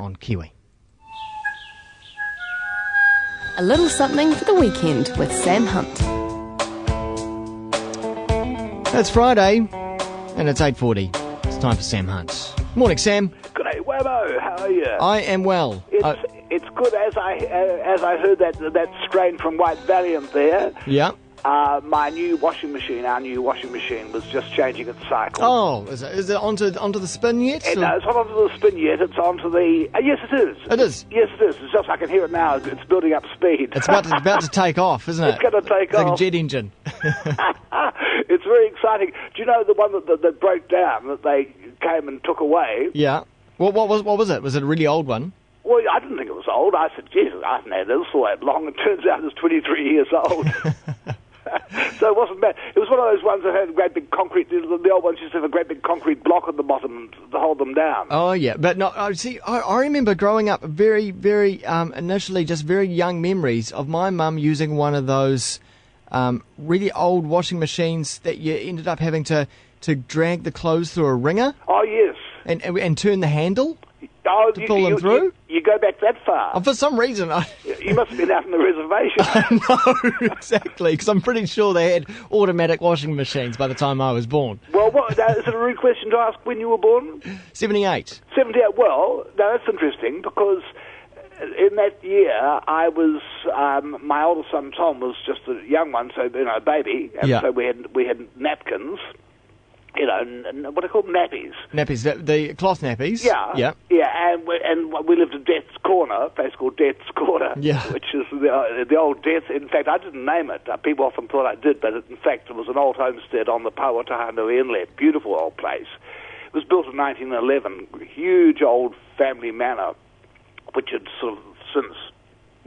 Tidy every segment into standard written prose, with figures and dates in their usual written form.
on Kiwi. A little something for the weekend with Sam Hunt. It's Friday, and it's 8:40. It's time for Sam Hunt. Morning, Sam. G'day, Wammo. How are you? I am well. It's good as I heard that strain from White Valiant there. Yeah. Our new washing machine was just changing its cycle. Oh, is it onto the spin yet? No, it's not onto the spin yet. It's onto the... yes, it is. It is? Yes, it is. It's just I can hear it now. It's building up speed. It's about to take off, isn't it? It's going to take off. It's like a jet engine. It's very exciting. Do you know the one that broke down, that they came and took away? Yeah. What was it? Was it a really old one? Well, I didn't think it was old. I said, Jesus, I haven't had this for that long. It turns out it's 23 years old. So it wasn't bad. It was one of those ones that had a great big concrete... The old ones used to have a great big concrete block at the bottom to hold them down. Oh, yeah. But no, I remember growing up very, very, initially just very young memories of my mum using one of those really old washing machines that you ended up having to drag the clothes through a wringer. Oh, yes. And turn the handle to pull them through. You go back that far? Oh, for some reason. You must have been out on the reservation. I know, exactly, because I'm pretty sure they had automatic washing machines by the time I was born. Well, is it a rude question to ask when you were born? 78. 78, well, no, that's interesting, because in that year, I was, my older son Tom was just a young one, so, a baby, and so we had napkins. And what are called nappies? Nappies, the cloth nappies. Yeah, and we lived in Death's Corner, a place called Death's Corner, which is the old Death. In fact, I didn't name it. People often thought I did, but in fact, it was an old homestead on the Powhatahanui Inlet. Beautiful old place. It was built in 1911. Huge old family manor, which had sort of since,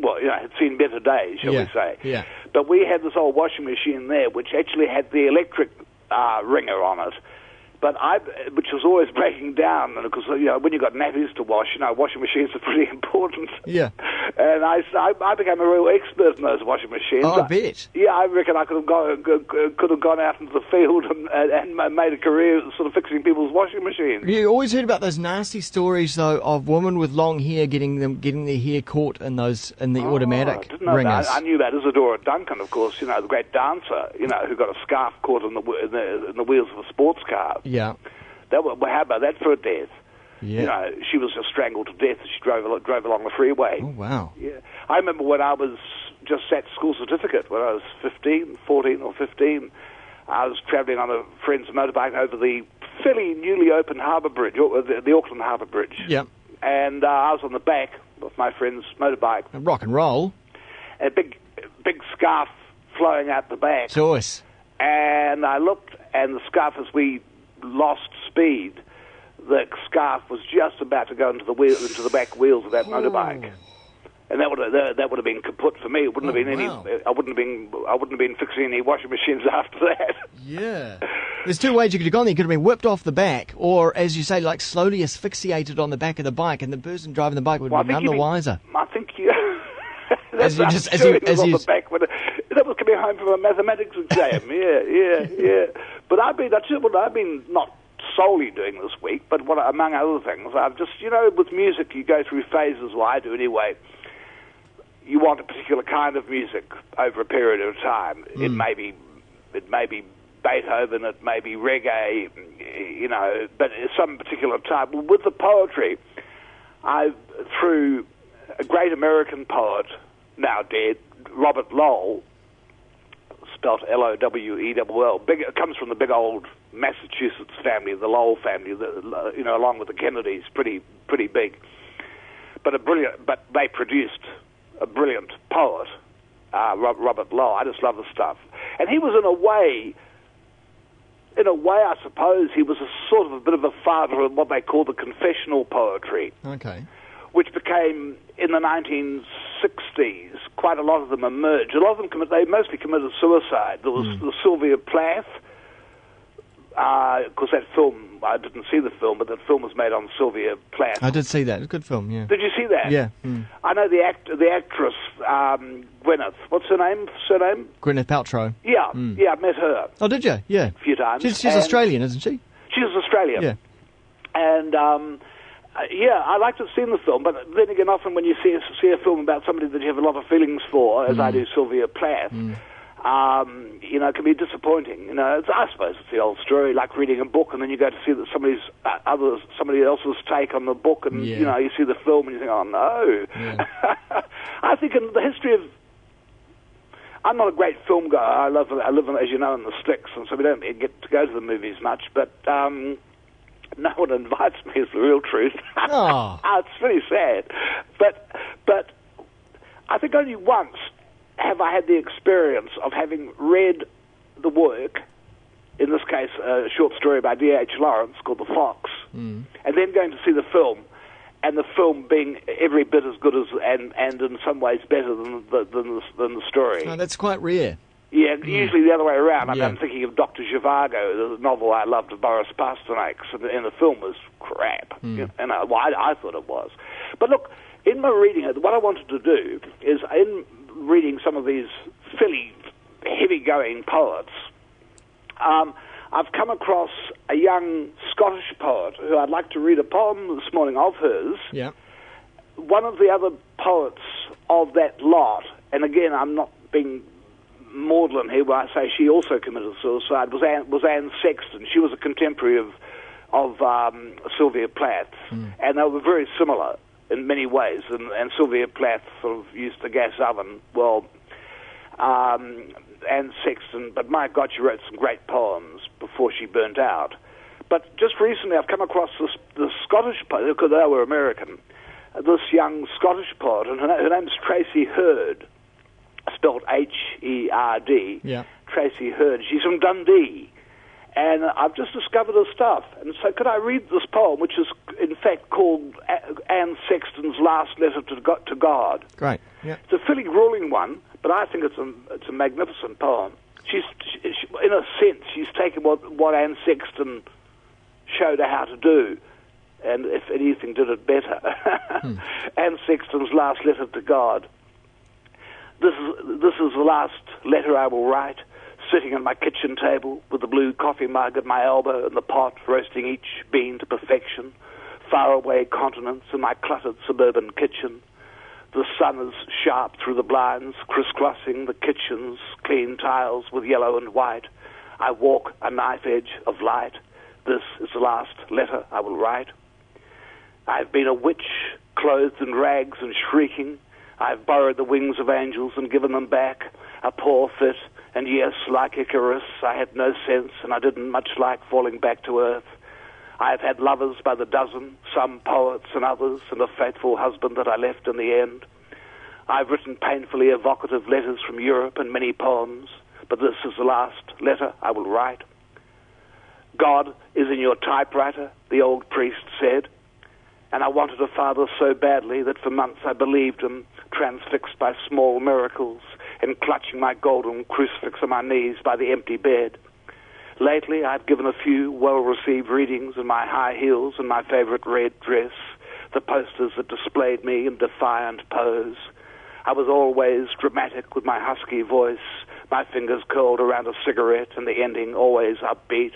had seen better days, shall we say. Yeah. But we had this old washing machine there, which actually had the electric wringer on it, which was always breaking down, because when you've got nappies to wash, washing machines are pretty important. Yeah. And I became a real expert in those washing machines. Oh, I bet. Yeah, I reckon I could have gone out into the field and made a career sort of fixing people's washing machines. You always heard about those nasty stories though of women with long hair getting their hair caught in the automatic ringers. I knew about Isadora Duncan, of course, the great dancer, who got a scarf caught in the wheels of a sports car. Yeah. How about that for a death? Yeah. She was just strangled to death as she drove along the freeway. Oh, wow. Yeah. I remember when I was just sat school certificate, when I was 14 or 15, I was travelling on a friend's motorbike over the fairly newly opened harbour bridge, the Auckland Harbour Bridge. Yeah. And I was on the back of my friend's motorbike. Rock and roll. A big scarf flowing out the back. Choice. And I looked, and the scarf, as we lost speed, the scarf was just about to go into the back wheels of that motorbike, and that would have been kaput for me. It wouldn't have been any. I wouldn't have been fixing any washing machines after that. Yeah, there's two ways you could have gone there. You could have been whipped off the back, or as you say, like slowly asphyxiated on the back of the bike, and the person driving the bike would be none the wiser. I think you. As you on the back when that was coming home from a mathematics exam. Yeah. But I've been not solely doing this week, but among other things, I've just, with music, you go through phases, well, I do anyway. You want a particular kind of music over a period of time. It may be Beethoven, it may be reggae, but some particular type. Well, with the poetry, through a great American poet, now dead, Robert Lowell, spelt Lowell. It comes from the big old Massachusetts family, the Lowell family, along with the Kennedys, pretty big. But they produced a brilliant poet, Robert Lowell. I just love the stuff. And he was in a way, I suppose, he was a sort of a bit of a father of what they call the confessional poetry. Okay. Which became, in the 1960s, quite a lot of them emerged. A lot of them they mostly committed suicide. There was the Sylvia Plath. Of course, that film, I didn't see the film, but that film was made on Sylvia Plath. I did see that. It's a good film, yeah. Did you see that? Yeah. I know the actress, Gwyneth. What's her name? Surname? Gwyneth Paltrow. Yeah, I met her. Oh, did you? Yeah. A few times. She's Australian, isn't she? She's Australian. Yeah. And Yeah, I like to have seen the film, but then again, often when you see a film about somebody that you have a lot of feelings for, as I do Sylvia Plath, it can be disappointing. I suppose it's the old story, like reading a book, and then you go to see that somebody else's take on the book, and you see the film, and you think, oh no. Yeah. I think in the history of, I'm not a great film guy. I live, as you know, in the sticks, and so we don't get to go to the movies much, but. No one invites me, is the real truth. Oh. It's pretty sad. But I think only once have I had the experience of having read the work, in this case a short story by D.H. Lawrence called The Fox, and then going to see the film, and the film being every bit as good as, and in some ways better than the story. Oh, that's quite rare. Yeah, usually the other way around. I'm thinking of Dr. Zhivago, the novel I loved of Boris Pasternak's, and the film was crap. I thought it was. But look, in my reading it, what I wanted to do is, in reading some of these fairly heavy-going poets, I've come across a young Scottish poet who I'd like to read a poem this morning of hers. Yeah. One of the other poets of that lot, and again, I'm not being maudlin here where I say she also committed suicide, was Anne Sexton. She was a contemporary of Sylvia Plath, and they were very similar in many ways, and Sylvia Plath sort of used the gas oven. Well, Anne Sexton, but my God, she wrote some great poems before she burnt out. But just recently I've come across this Scottish poet, because they were American, this young Scottish poet, and her name's Tracy Heard, spelled H-E-R-D, Tracy Heard. She's from Dundee, and I've just discovered her stuff. And so could I read this poem, which is in fact called Anne Sexton's Last Letter to God? Great. Yeah. It's a fairly grueling one, but I think it's a magnificent poem. She, in a sense, she's taken what Anne Sexton showed her how to do, and if anything, did it better. Anne Sexton's Last Letter to God. This is the last letter I will write, sitting at my kitchen table with the blue coffee mug at my elbow and the pot roasting each bean to perfection, faraway continents in my cluttered suburban kitchen. The sun is sharp through the blinds, crisscrossing the kitchen's clean tiles with yellow and white. I walk a knife edge of light. This is the last letter I will write. I've been a witch, clothed in rags and shrieking. I've borrowed the wings of angels and given them back, a poor fit, and yes, like Icarus, I had no sense, and I didn't much like falling back to earth. I've had lovers by the dozen, some poets and others, and a faithful husband that I left in the end. I've written painfully evocative letters from Europe and many poems, but this is the last letter I will write. God is in your typewriter, the old priest said, and I wanted a father so badly that for months I believed him, transfixed by small miracles, and clutching my golden crucifix on my knees by the empty bed. Lately, I've given a few well-received readings in my high heels and my favorite red dress, the posters that displayed me in defiant pose. I was always dramatic with my husky voice, my fingers curled around a cigarette, and the ending always upbeat.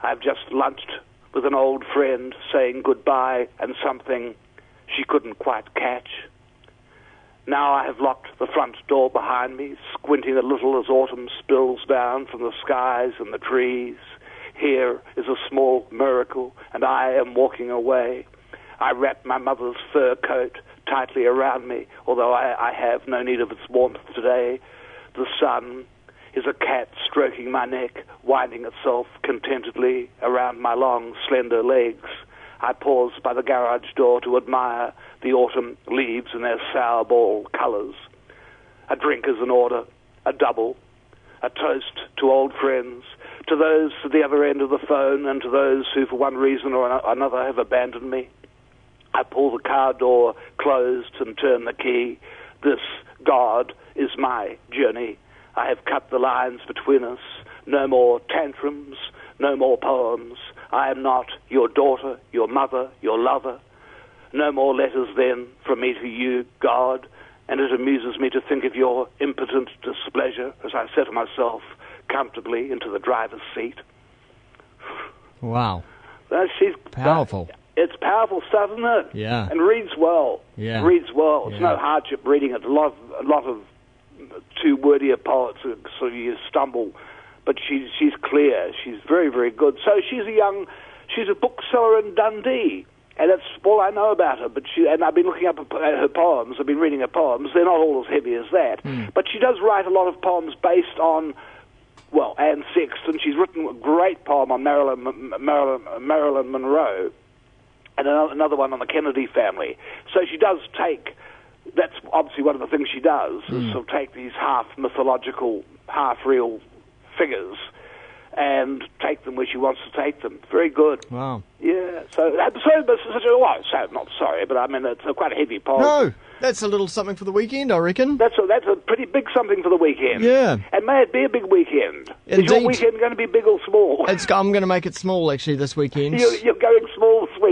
I've just lunched with an old friend, saying goodbye and something she couldn't quite catch. Now I have locked the front door behind me, squinting a little as autumn spills down from the skies and the trees. Here is a small miracle, and I am walking away. I wrap my mother's fur coat tightly around me, although I have no need of its warmth today. The sun is a cat stroking my neck, winding itself contentedly around my long, slender legs. I pause by the garage door to admire the autumn leaves in their sour ball colours. A drink is in order, a double, a toast to old friends, to those at the other end of the phone and to those who for one reason or another have abandoned me. I pull the car door closed and turn the key. This, God, is my journey. I have cut the lines between us. No more tantrums, no more poems. I am not your daughter, your mother, your lover. No more letters then from me to you, God, and it amuses me to think of your impotent displeasure as I settle myself comfortably into the driver's seat. Wow. She's powerful. It's powerful stuff, isn't it? Yeah. And reads well. Yeah. Reads well. It's Yeah. no hardship reading it. A lot of too wordier poets, so you stumble. But she's clear. She's very, very good. So she's a bookseller in Dundee. And that's all I know about her. And I've been looking up at her poems. I've been reading her poems. They're not all as heavy as that. But she does write a lot of poems based on, well, Anne Sexton. She's written a great poem on Marilyn Monroe, and another one on the Kennedy family. So she does take, that's obviously one of the things she does, is sort of take these half mythological, half real figures and take them where she wants to take them. Very good. Wow. Yeah. So not sorry, but I mean, it's quite a heavy poem. No, that's a little something for the weekend, I reckon. That's a pretty big something for the weekend. Yeah. And may it be a big weekend. Indeed. Is your weekend going to be big or small? I'm going to make it small, actually, this weekend. You're going small this weekend.